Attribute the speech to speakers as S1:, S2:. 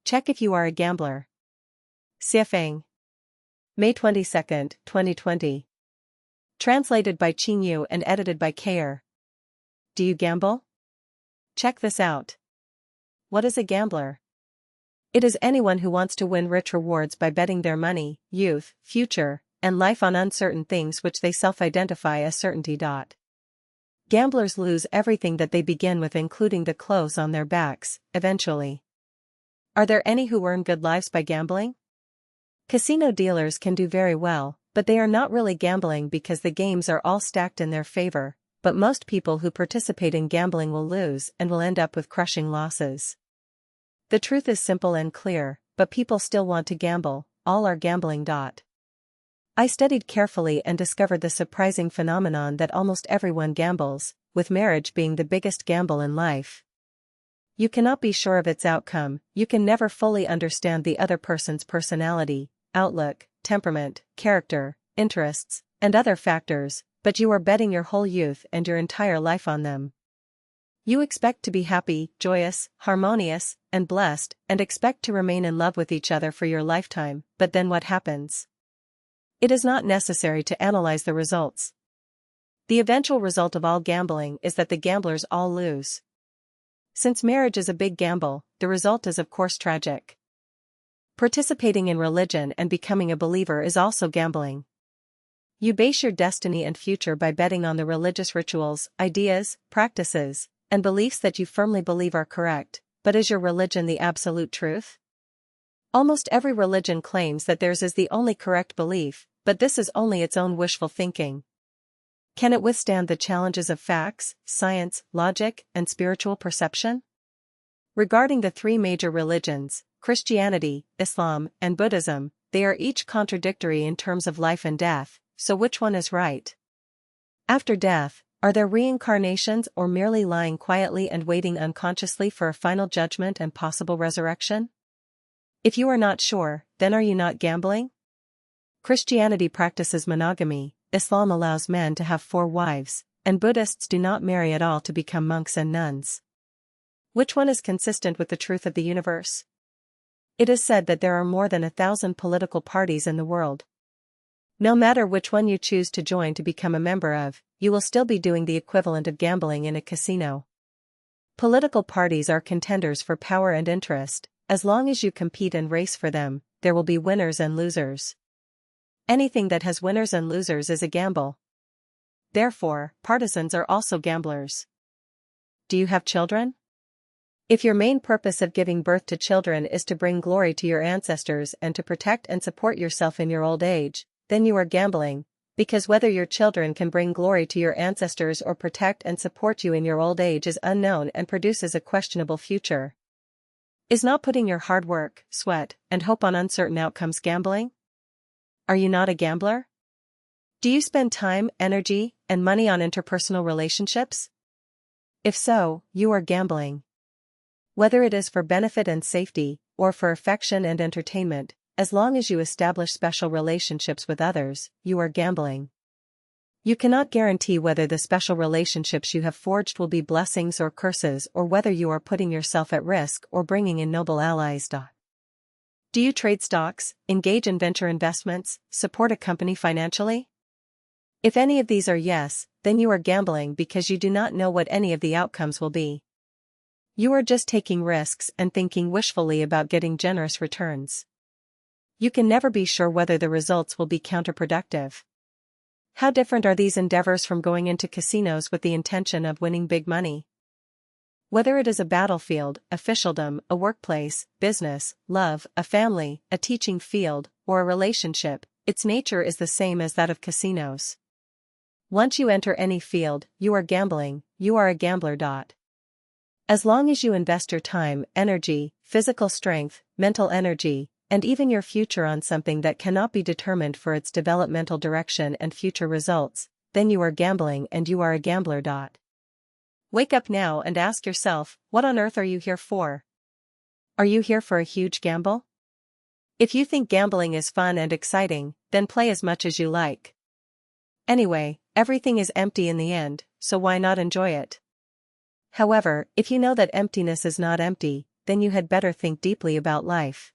S1: Check if you are a gambler. Siafeng. May 22, 2020. Translated by Qingyu and edited by Kayer. Do you gamble? Check this out. What is a gambler? It is anyone who wants to win rich rewards by betting their money, youth, future, and life on uncertain things which they self-identify as certainty. Gamblers lose everything that they begin with, including the clothes on their backs, eventually. Are there any who earn good lives by gambling? Casino dealers can do very well, but they are not really gambling because the games are all stacked in their favor, but most people who participate in gambling will lose and will end up with crushing losses. The truth is simple and clear, but people still want to gamble. All are gambling. I studied carefully and discovered the surprising phenomenon that almost everyone gambles, with marriage being the biggest gamble in life. You cannot be sure of its outcome, you can never fully understand the other person's personality, outlook, temperament, character, interests, and other factors, but you are betting your whole youth and your entire life on them. You expect to be happy, joyous, harmonious, and blessed, and expect to remain in love with each other for your lifetime, but then what happens? It is not necessary to analyze the results. The eventual result of all gambling is that the gamblers all lose. Since marriage is a big gamble, the result is of course tragic. Participating in religion and becoming a believer is also gambling. You base your destiny and future by betting on the religious rituals, ideas, practices, and beliefs that you firmly believe are correct, but is your religion the absolute truth? Almost every religion claims that theirs is the only correct belief, but this is only its own wishful thinking. Can it withstand the challenges of facts, science, logic, and spiritual perception? Regarding the three major religions, Christianity, Islam, and Buddhism, they are each contradictory in terms of life and death, so which one is right? After death, are there reincarnations or merely lying quietly and waiting unconsciously for a final judgment and possible resurrection? If you are not sure, then are you not gambling? Christianity practices monogamy, Islam allows men to have 4 wives, and Buddhists do not marry at all to become monks and nuns. Which one is consistent with the truth of the universe? It is said that there are more than 1,000 political parties in the world. No matter which one you choose to join to become a member of, you will still be doing the equivalent of gambling in a casino. Political parties are contenders for power and interest. As long as you compete and race for them, there will be winners and losers. Anything that has winners and losers is a gamble. Therefore, partisans are also gamblers. Do you have children? If your main purpose of giving birth to children is to bring glory to your ancestors and to protect and support yourself in your old age, then you are gambling, because whether your children can bring glory to your ancestors or protect and support you in your old age is unknown and produces a questionable future. Is not putting your hard work, sweat, and hope on uncertain outcomes gambling? Are you not a gambler? Do you spend time, energy, and money on interpersonal relationships? If so, you are gambling. Whether it is for benefit and safety, or for affection and entertainment, as long as you establish special relationships with others, you are gambling. You cannot guarantee whether the special relationships you have forged will be blessings or curses, or whether you are putting yourself at risk or bringing in noble allies. Do you trade stocks, engage in venture investments, support a company financially? If any of these are yes, then you are gambling because you do not know what any of the outcomes will be. You are just taking risks and thinking wishfully about getting generous returns. You can never be sure whether the results will be counterproductive. How different are these endeavors from going into casinos with the intention of winning big money? Whether it is a battlefield, officialdom, a workplace, business, love, a family, a teaching field, or a relationship, its nature is the same as that of casinos. Once you enter any field, you are gambling, you are a gambler. As long as you invest your time, energy, physical strength, mental energy, and even your future on something that cannot be determined for its developmental direction and future results, then you are gambling and you are a gambler. Wake up now and ask yourself, what on earth are you here for? Are you here for a huge gamble? If you think gambling is fun and exciting, then play as much as you like. Anyway, everything is empty in the end, so why not enjoy it? However, if you know that emptiness is not empty, then you had better think deeply about life.